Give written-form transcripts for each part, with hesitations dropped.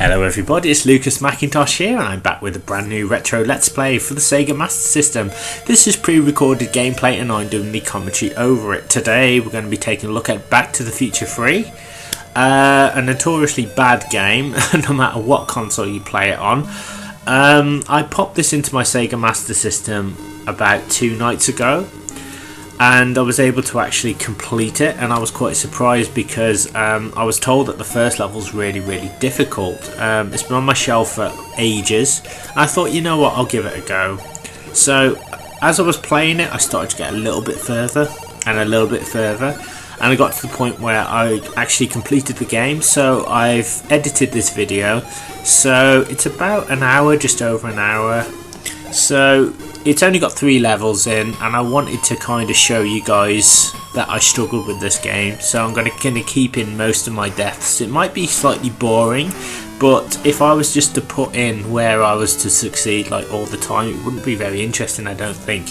Hello everybody, it's Lucas Mackintosh here and I'm back with a brand new retro let's play for the Sega Master System. This is pre-recorded gameplay and I'm doing the commentary over it. Today we're going to be taking a look at Back to the Future 3. A notoriously bad game, no matter what console you play it on. I popped this into my Sega Master System about 2 nights ago. And I was able to actually complete it, and I was quite surprised because I was told that the first level is really difficult. It's been on my shelf for ages. I thought, you know what, I'll give it a go. So as I was playing it, I started to get a little bit further and a little bit further, and I got to the point where I actually completed the game. So I've edited this video, so it's about an hour, just over an hour. So it's only got 3 levels in, and I wanted to kind of show you guys that I struggled with this game, so I'm going to keep in most of my deaths. It might be slightly boring, but if I was just to put in where I was to succeed like all the time, it wouldn't be very interesting, I don't think.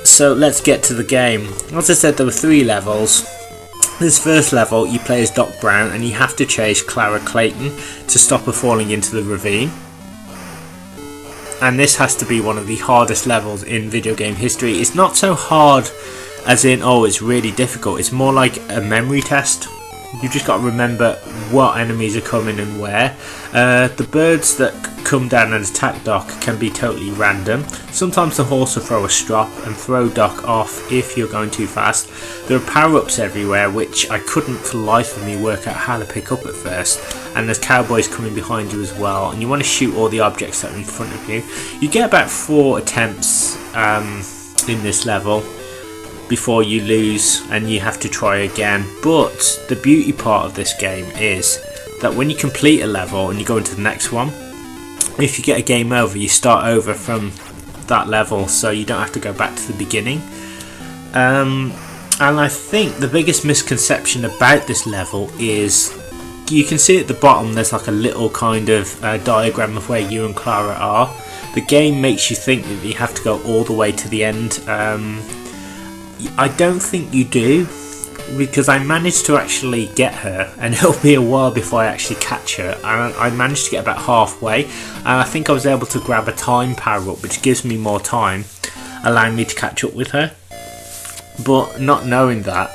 So let's get to the game. As I said, there were 3 levels. This first level, you play as Doc Brown and you have to chase Clara Clayton to stop her falling into the ravine. And this has to be one of the hardest levels in video game history. It's not so hard as in, oh, it's really difficult. It's more like a memory test. You've just got to remember what enemies are coming and where. The birds that come down and attack Doc can be totally random. Sometimes the horse will throw a strop and throw Doc off if you're going too fast. There are power-ups everywhere, which I couldn't for the life of me work out how to pick up at first. And there's cowboys coming behind you as well, and you want to shoot all the objects that are in front of you. You get about 4 attempts in this level before you lose and you have to try again. But the beauty part of this game is that when you complete a level and you go into the next one, if you get a game over, you start over from that level, so you don't have to go back to the beginning. And I think the biggest misconception about this level is you can see at the bottom there's like a little kind of diagram of where you and Clara are. The game makes you think that you have to go all the way to the end. I don't think you do, because I managed to actually get her, and it'll be a while before I actually catch her. I managed to get about halfway, and I think I was able to grab a time power up, which gives me more time, allowing me to catch up with her. But not knowing that,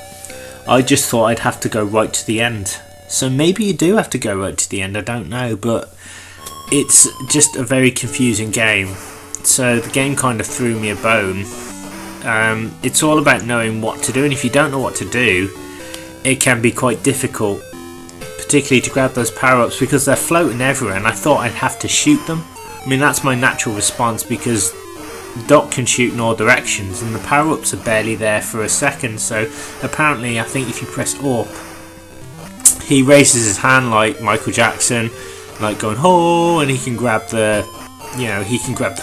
I just thought I'd have to go right to the end. So maybe you do have to go right to the end, I don't know, but it's just a very confusing game. So the game kind of threw me a bone. It's all about knowing what to do, and if you don't know what to do, it can be quite difficult, particularly to grab those power-ups, because they're floating everywhere and I thought I'd have to shoot them. I mean, that's my natural response, because Doc can shoot in all directions and the power-ups are barely there for a second. So apparently, I think if you press up, he raises his hand like Michael Jackson, like going ho, and he can grab the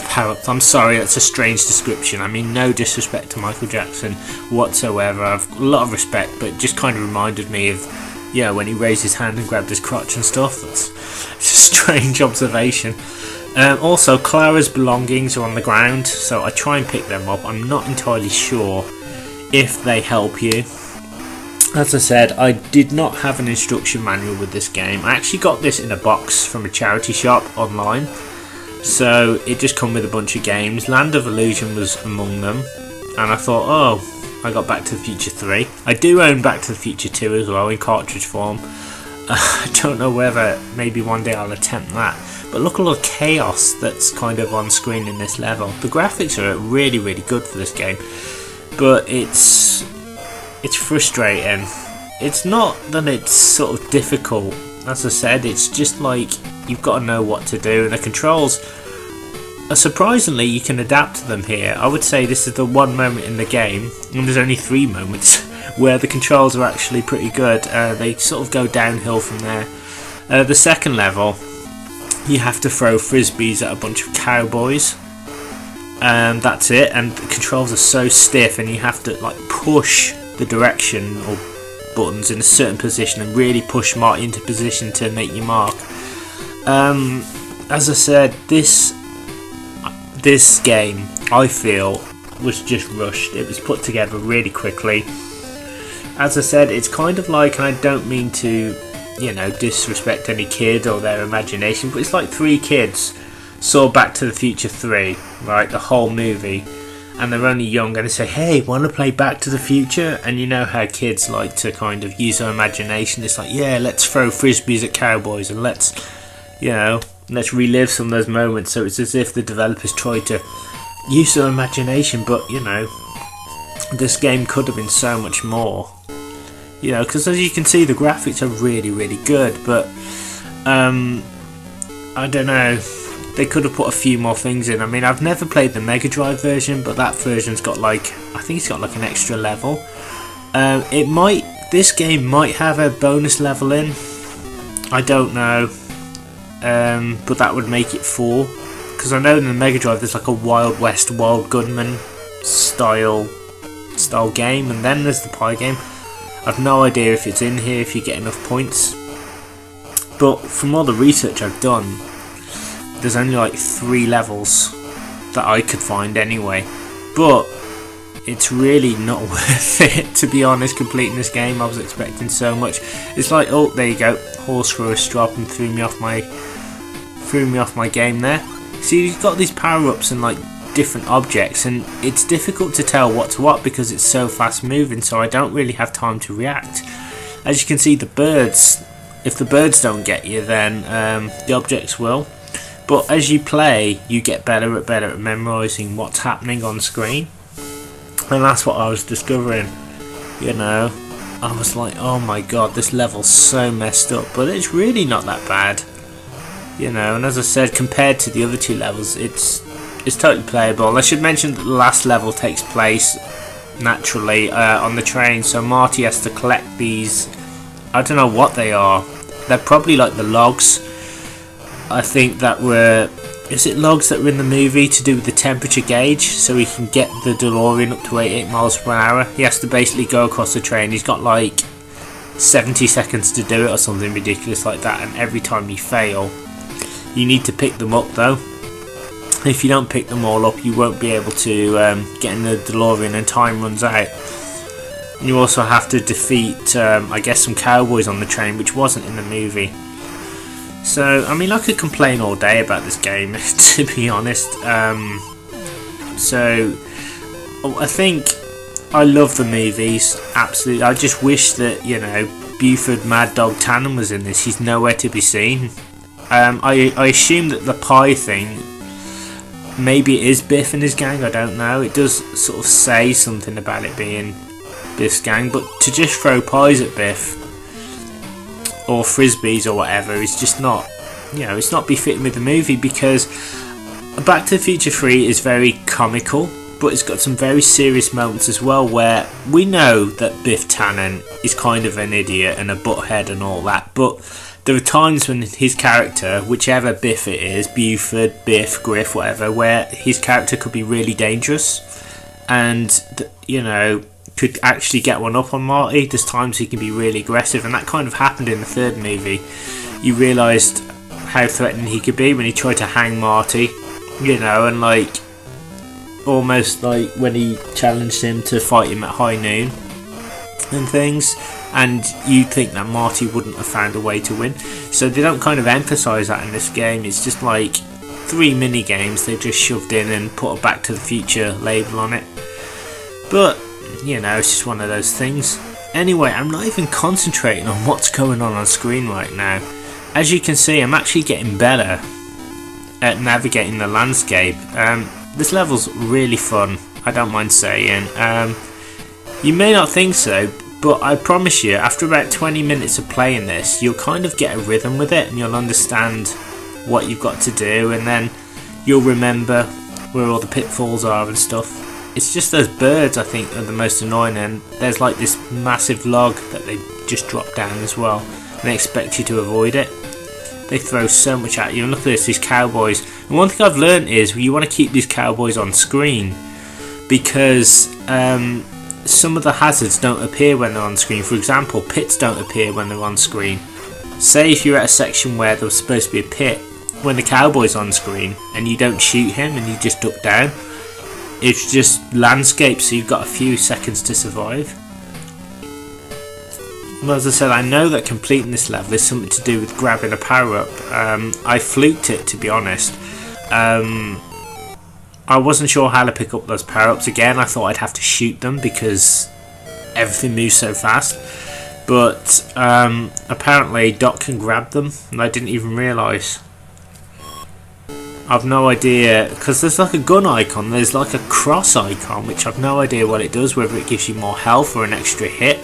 power-ups. I'm sorry, that's a strange description. I mean, no disrespect to Michael Jackson whatsoever. I've a lot of respect, but it just kind of reminded me of, when he raised his hand and grabbed his crotch and stuff. It's a strange observation. Also, Clara's belongings are on the ground, so I try and pick them up. I'm not entirely sure if they help you. As I said, I did not have an instruction manual with this game. I actually got this in a box from a charity shop online. So it just come with a bunch of games. Land of Illusion was among them, and I thought, oh, I got Back to the Future 3. I do own Back to the Future 2 as well in cartridge form. I don't know whether maybe one day I'll attempt that. But look at all the chaos that's kind of on screen in this level. The graphics are really good for this game, but it's frustrating. It's not that it's sort of difficult. As I said, it's just like you've got to know what to do, and the controls are surprisingly, you can adapt to them here. I would say this is the one moment in the game, and there's only 3 moments, where the controls are actually pretty good. They sort of go downhill from there. The second level, you have to throw frisbees at a bunch of cowboys. That's it, and the controls are so stiff, and you have to like push the direction or buttons in a certain position and really push Marty into position to make your mark. As I said, this game, I feel, was just rushed. It was put together really quickly. As I said, it's kind of like, and I don't mean to you know, disrespect any kid or their imagination, but it's like 3 kids saw Back to the Future 3, right, the whole movie, and they're only young, and they say, hey, want to play Back to the Future? And you know how kids like to kind of use their imagination. It's like, yeah, let's throw frisbees at cowboys, and let's relive some of those moments. So it's as if the developers tried to use their imagination, but you know, this game could have been so much more, you know, because as you can see, the graphics are really, really good, but I don't know, they could have put a few more things in. I mean, I've never played the Mega Drive version, but that version's got like, I think it's got like an extra level. This game might have a bonus level in, I don't know, but that would make it 4, because I know in the Mega Drive there's like a Wild West Wild Gunman style game, and then there's the Pie game. I've no idea if it's in here, if you get enough points, but from all the research I've done, there's only like 3 levels that I could find anyway, but it's really not worth it, to be honest, completing this game. I was expecting so much. It's like, oh, there you go, horse threw a strop and threw me off my game there. See, you've got these power-ups and like different objects, and it's difficult to tell what's what because it's so fast moving, so I don't really have time to react. As you can see, the birds, if the birds don't get you, then the objects will. But as you play, you get better at memorising what's happening on screen, and that's what I was discovering. You know, I was like, oh my god, this level's so messed up, but it's really not that bad. You know, and as I said, compared to the other 2 levels, it's totally playable. I should mention that the last level takes place naturally on the train, so Marty has to collect these, I don't know what they are, they're probably like the logs, I think that were, is it logs that were in the movie to do with the temperature gauge, so he can get the DeLorean up to 88 miles per hour. He has to basically go across the train. He's got like 70 seconds to do it or something ridiculous like that, and every time you fail, you need to pick them up though. If you don't pick them all up, you won't be able to get in the DeLorean, and time runs out. You also have to defeat, I guess, some cowboys on the train, which wasn't in the movie. So, I mean, I could complain all day about this game, to be honest. So, I think I love the movies, absolutely. I just wish that, you know, Buford Mad Dog Tannen was in this. He's nowhere to be seen. I assume that the pie thing, maybe it is Biff and his gang, I don't know. It does sort of say something about it being Biff's gang, but to just throw pies at Biff, or frisbees or whatever, is just not, you know, it's not befitting with the movie, because Back to the Future 3 is very comical, but it's got some very serious moments as well, where we know that Biff Tannen is kind of an idiot and a butthead and all that, but there are times when his character, whichever Biff it is, Buford, Biff, Griff, whatever, where his character could be really dangerous, and, you know, could actually get one up on Marty. There's times he can be really aggressive, and that kind of happened in the 3rd movie. You realised how threatening he could be when he tried to hang Marty, you know, and like almost like when he challenged him to fight him at high noon and things, and you'd think that Marty wouldn't have found a way to win. So they don't kind of emphasise that in this game. It's just like 3 mini games they've just shoved in and put a Back to the Future label on it. But you know, it's just one of those things. Anyway, I'm not even concentrating on what's going on screen right now. As you can see, I'm actually getting better at navigating the landscape. This level's really fun, I don't mind saying. You may not think so, but I promise you, after about 20 minutes of playing this, you'll kind of get a rhythm with it, and you'll understand what you've got to do, and then you'll remember where all the pitfalls are and stuff. It's just those birds, I think, are the most annoying, and there's like this massive log that they just drop down as well, and they expect you to avoid it. They throw so much at you, and look at this, these cowboys. And one thing I've learned is you want to keep these cowboys on screen, because some of the hazards don't appear when they're on screen. For example, pits don't appear when they're on screen. Say if you're at a section where there was supposed to be a pit, when the cowboy's on screen and you don't shoot him and you just duck down, it's just landscape, so you've got a few seconds to survive. Well, as I said, I know that completing this level is something to do with grabbing a power-up. I fluked it, to be honest. I wasn't sure how to pick up those power-ups. Again, I thought I'd have to shoot them because everything moves so fast. But apparently Doc can grab them, and I didn't even realise. I've no idea, because there's like a gun icon, there's like a cross icon, which I've no idea what it does, whether it gives you more health or an extra hit.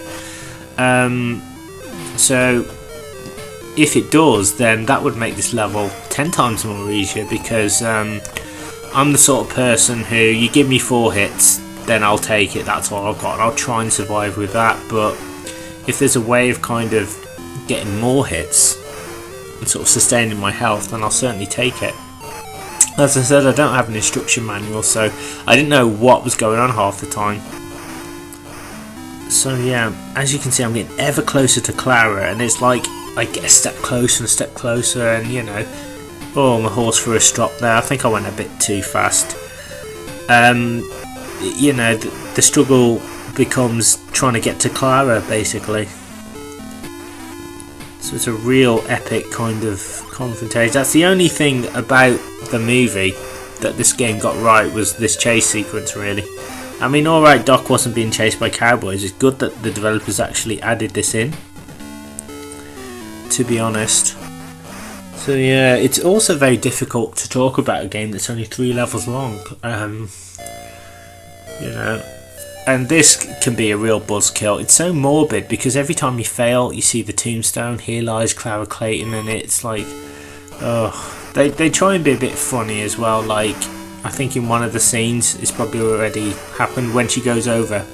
So if it does, then that would make this level 10 times more easier, because I'm the sort of person who, you give me 4 hits, then I'll take it, that's all I've got, and I'll try and survive with that. But if there's a way of kind of getting more hits and sort of sustaining my health, then I'll certainly take it. As I said, I don't have an instruction manual, so I didn't know what was going on half the time. So yeah, as you can see, I'm getting ever closer to Clara, and it's like I get a step closer and a step closer, and you know, oh, my horse threw a strop there. I think I went a bit too fast. You know, the struggle becomes trying to get to Clara, basically. So it's a real epic kind of confrontation. That's the only thing about the movie that this game got right, was this chase sequence, really. I mean, alright, Doc wasn't being chased by cowboys. It's good that the developers actually added this in, to be honest. So yeah, it's also very difficult to talk about a game that's only 3 levels long. You know, and this can be a real buzzkill. It's so morbid, because every time you fail, you see the tombstone, here lies Clara Clayton, and it's like, oh, they try and be a bit funny as well. Like, I think in one of the scenes, it's probably already happened, when she goes over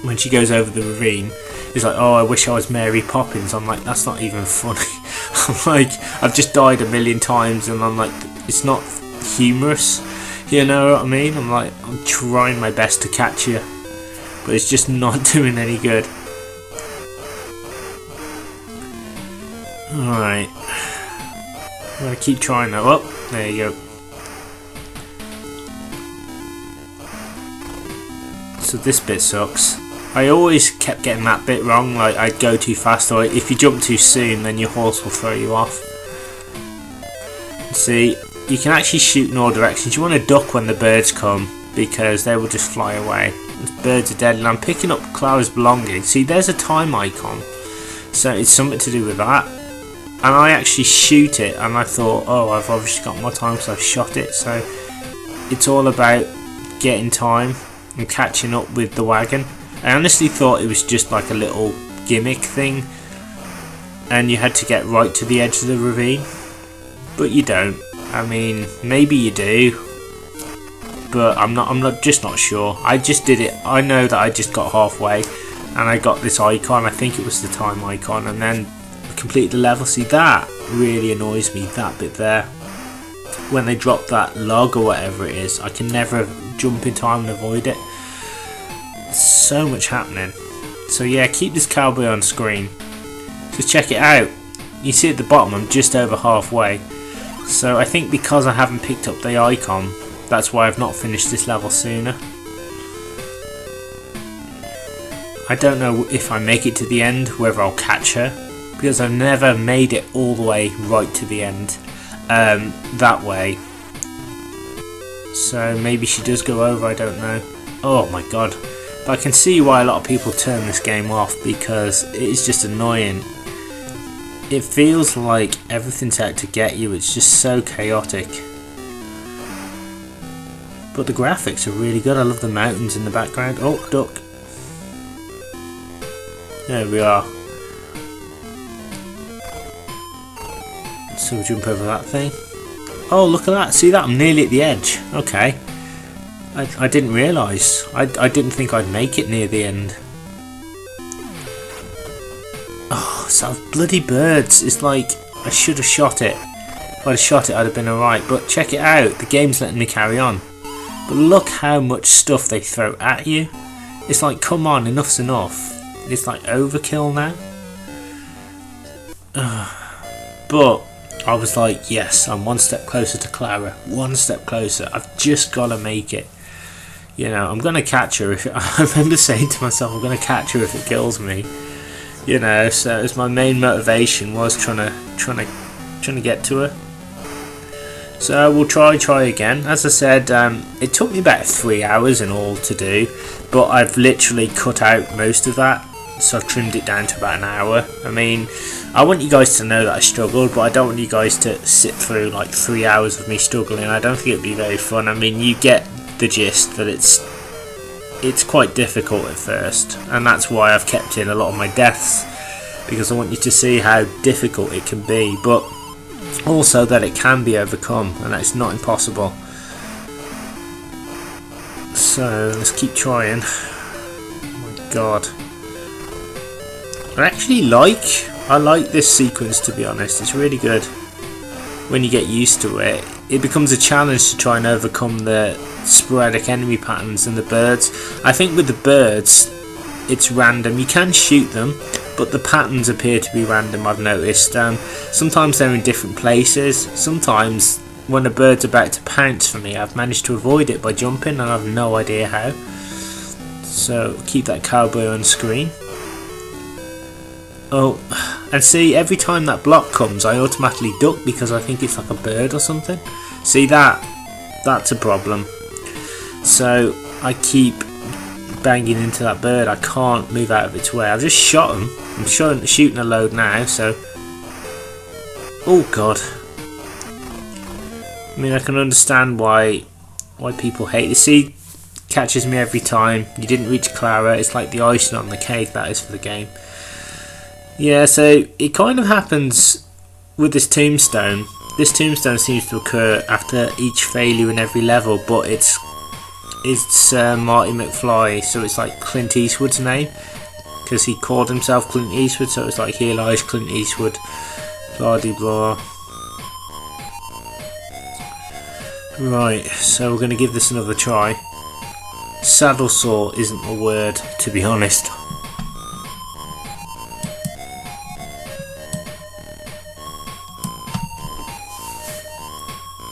the ravine, it's like, oh, I wish I was Mary Poppins. I'm like, that's not even funny. I'm like, I've just died a million times, and I'm like, it's not humorous. You know what I mean? I'm like, I'm trying my best to catch you, but it's just not doing any good. Alright. I'm going to keep trying that. Oh, there you go. So this bit sucks. I always kept getting that bit wrong, like I'd go too fast, or if you jump too soon, then your horse will throw you off. See, you can actually shoot in all directions. You want to duck when the birds come, because they will just fly away. The birds are dead, and I'm picking up Clara's belongings. See, there's a time icon, so it's something to do with that. And I actually shoot it, and I thought, oh, I've obviously got more time because I've shot it. So it's all about getting time and catching up with the wagon. I honestly thought it was just like a little gimmick thing, and you had to get right to the edge of the ravine, but you don't. I mean, maybe you do, but I'm just not sure. I just did it. I know that I just got halfway, and I got this icon. I think it was the time icon, and then complete the level. See, that really annoys me, that bit there. When they drop that log or whatever it is, I can never jump in time and avoid it. So much happening. So yeah, keep this cowboy on screen. Just check it out. You see at the bottom, I'm just over halfway. So I think because I haven't picked up the icon, that's why I've not finished this level sooner. I don't know if I make it to the end, whether I'll catch her, because I've never made it all the way right to the end that way. So maybe she does go over, I don't know. Oh my god. But I can see why a lot of people turn this game off, because it is just annoying. It feels like everything's out to get you. It's just so chaotic. But the graphics are really good. I love the mountains in the background. Oh, duck. There we are. So we'll jump over that thing. Oh, look at that. See that? I'm nearly at the edge. Okay. I didn't realise. I didn't think I'd make it near the end. Oh, so bloody birds. It's like, I should have shot it. If I'd have shot it, I'd have been alright. But check it out. The game's letting me carry on. But look how much stuff they throw at you. It's like, come on, enough's enough. It's like overkill now. But I was like, yes, I'm one step closer to Clara. One step closer. I've just got to make it. You know, I'm going to catch her. I remember saying to myself, I'm going to catch her if it kills me. You know, so it was my main motivation was trying to get to her. So we'll try again. As I said, it took me about 3 hours in all to do, but I've literally cut out most of that, so I've trimmed it down to about an hour. I mean, I want you guys to know that I struggled, but I don't want you guys to sit through like 3 hours of me struggling. I don't think it'd be very fun. I mean, you get the gist that it's quite difficult at first, and that's why I've kept in a lot of my deaths, because I want you to see how difficult it can be, but also that it can be overcome and that it's not impossible. So let's keep trying. Oh my god, I like this sequence, to be honest. It's really good when you get used to it. It becomes a challenge to try and overcome the sporadic enemy patterns and the birds. I think with the birds it's random. You can shoot them, but the patterns appear to be random, I've noticed. Sometimes they're in different places. Sometimes when a bird's about to pounce for me, I've managed to avoid it by jumping, and I've no idea how. So keep that cowboy on screen. Oh, and see, every time that block comes I automatically duck because I think it's like a bird or something. See, that's a problem. So I keep banging into that bird. I can't move out of its way. I've just shot him. I'm shooting a load now, so... Oh god. I mean, I can understand why people hate it. See, catches me every time. You didn't reach Clara. It's like the icing on the cake, that is, for the game. Yeah, so it kind of happens with this tombstone. This tombstone seems to occur after each failure in every level, but it's Marty McFly, so it's like Clint Eastwood's name, because he called himself Clint Eastwood, so it's like, here lies Clint Eastwood, blah de blah. Right, so we're going to give this another try. Saddle sore isn't the word, to be honest.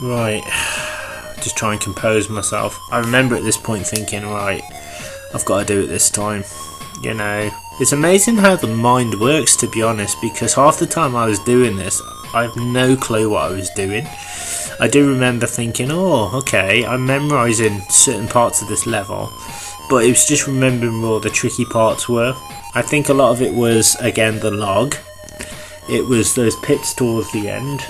Right, just try and compose myself. I remember at this point thinking, right, I've got to do it this time. You know, it's amazing how the mind works, to be honest, because half the time I was doing this, I have no clue what I was doing. I do remember thinking, oh, okay, I'm memorising certain parts of this level, but it was just remembering where all the tricky parts were. I think a lot of it was, again, the log. It was those pits towards the end.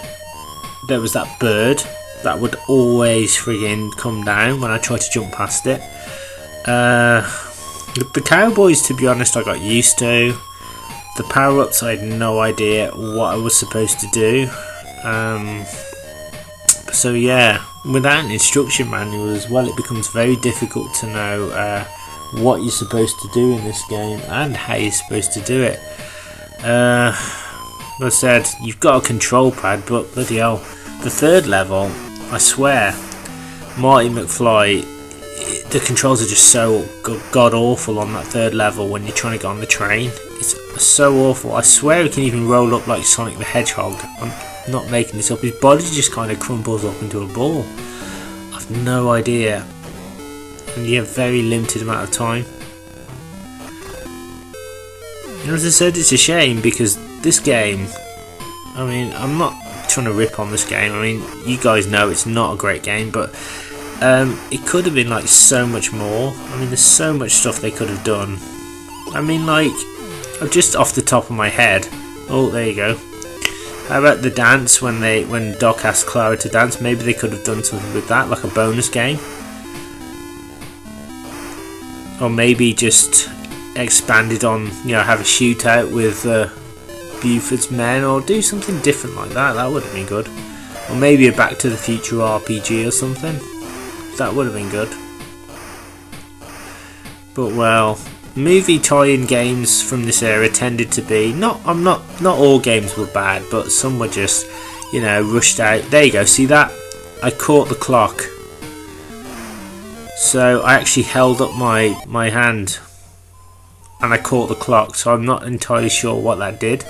There was that bird that would always friggin' come down when I tried to jump past it. The cowboys, to be honest, I got used to. The power-ups, I had no idea what I was supposed to do. So yeah, without an instruction manual as well, it becomes very difficult to know what you're supposed to do in this game and how you're supposed to do it. Like I said, you've got a control pad, but bloody hell, the third level, I swear, Marty McFly, the controls are just so god awful on that third level when you're trying to get on the train. It's so awful. I swear he can even roll up like Sonic the Hedgehog. I'm not making this up. His body just kind of crumples up into a ball. I've no idea. And you have very limited amount of time. And as I said, it's a shame because this game, I mean, I'm not trying to rip on this game. I mean, you guys know it's not a great game, but it could have been like so much more. I mean, there's so much stuff they could have done. I mean, like, just off the top of my head. Oh, there you go. How about the dance when Doc asked Clara to dance? Maybe they could have done something with that, like a bonus game. Or maybe just expanded on, you know, have a shootout with Buford's men, or do something different like that. That would have been good. Or maybe a Back to the Future RPG or something. That would have been good. But well, movie tie-in games from this era tended to be not all games were bad, but some were just, you know, rushed out. There you go. See that? I caught the clock. So I actually held up my hand and I caught the clock, so I'm not entirely sure what that did,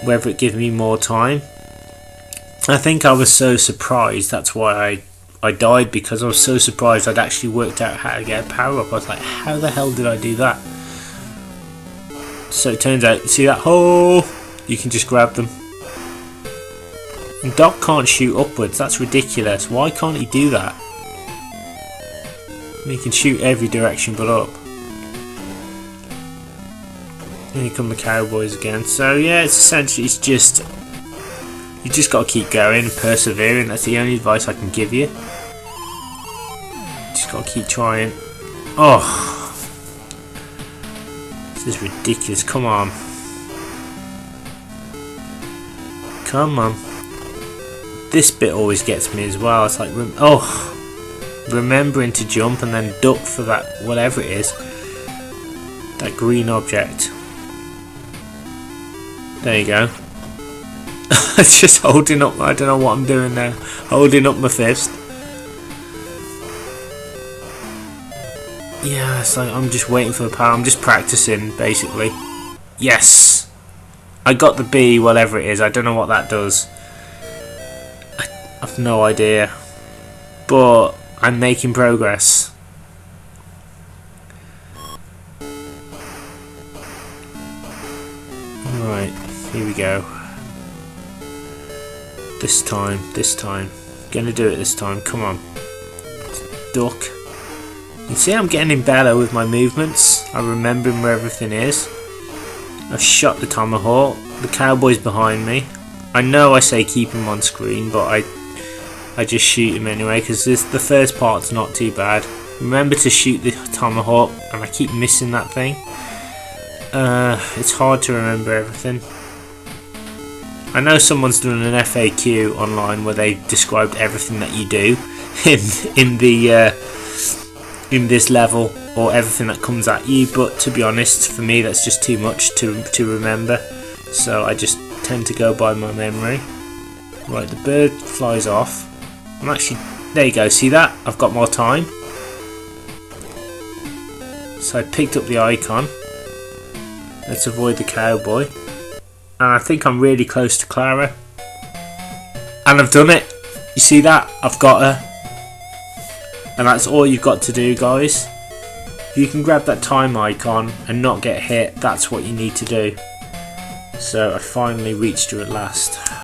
whether it gave me more time. I think I was so surprised, that's why I died, because I was so surprised I'd actually worked out how to get a power up. I was like, how the hell did I do that? So it turns out, see that hole? You can just grab them. And Doc can't shoot upwards, that's ridiculous. Why can't he do that? He can shoot every direction but up. And here come the cowboys again. So yeah, it's essentially, it's just, you just got to keep going and persevering. That's the only advice I can give you. Just got to keep trying. Oh, this is ridiculous. Come on. Come on. This bit always gets me as well. It's like, remembering to jump and then duck for that, whatever it is. That green object. There you go. It's just holding up, I don't know what I'm doing there. Holding up my fist. Yeah, it's like I'm just waiting for the power. I'm just practicing, basically. Yes! I got the B, whatever it is. I don't know what that does. I've no idea. But I'm making progress. Right, here we go. This time. Gonna do it this time, come on. Duck. You can see I'm getting better with my movements. I'm remembering where everything is. I've shot the tomahawk. The cowboy's behind me. I know I say keep him on screen, but I just shoot him anyway, because the first part's not too bad. Remember to shoot the tomahawk, and I keep missing that thing. It's hard to remember everything. I know someone's done an FAQ online where they described everything that you do in this level, or everything that comes at you, but to be honest, for me that's just too much to remember, so I just tend to go by my memory. Right, the bird flies off. I'm actually, there you go, see that? I've got more time. So I picked up the icon. Let's avoid the cowboy. And I think I'm really close to Clara. And I've done it. You see that? I've got her. And that's all you've got to do, guys. If you can grab that time icon and not get hit, that's what you need to do. So I finally reached her at last.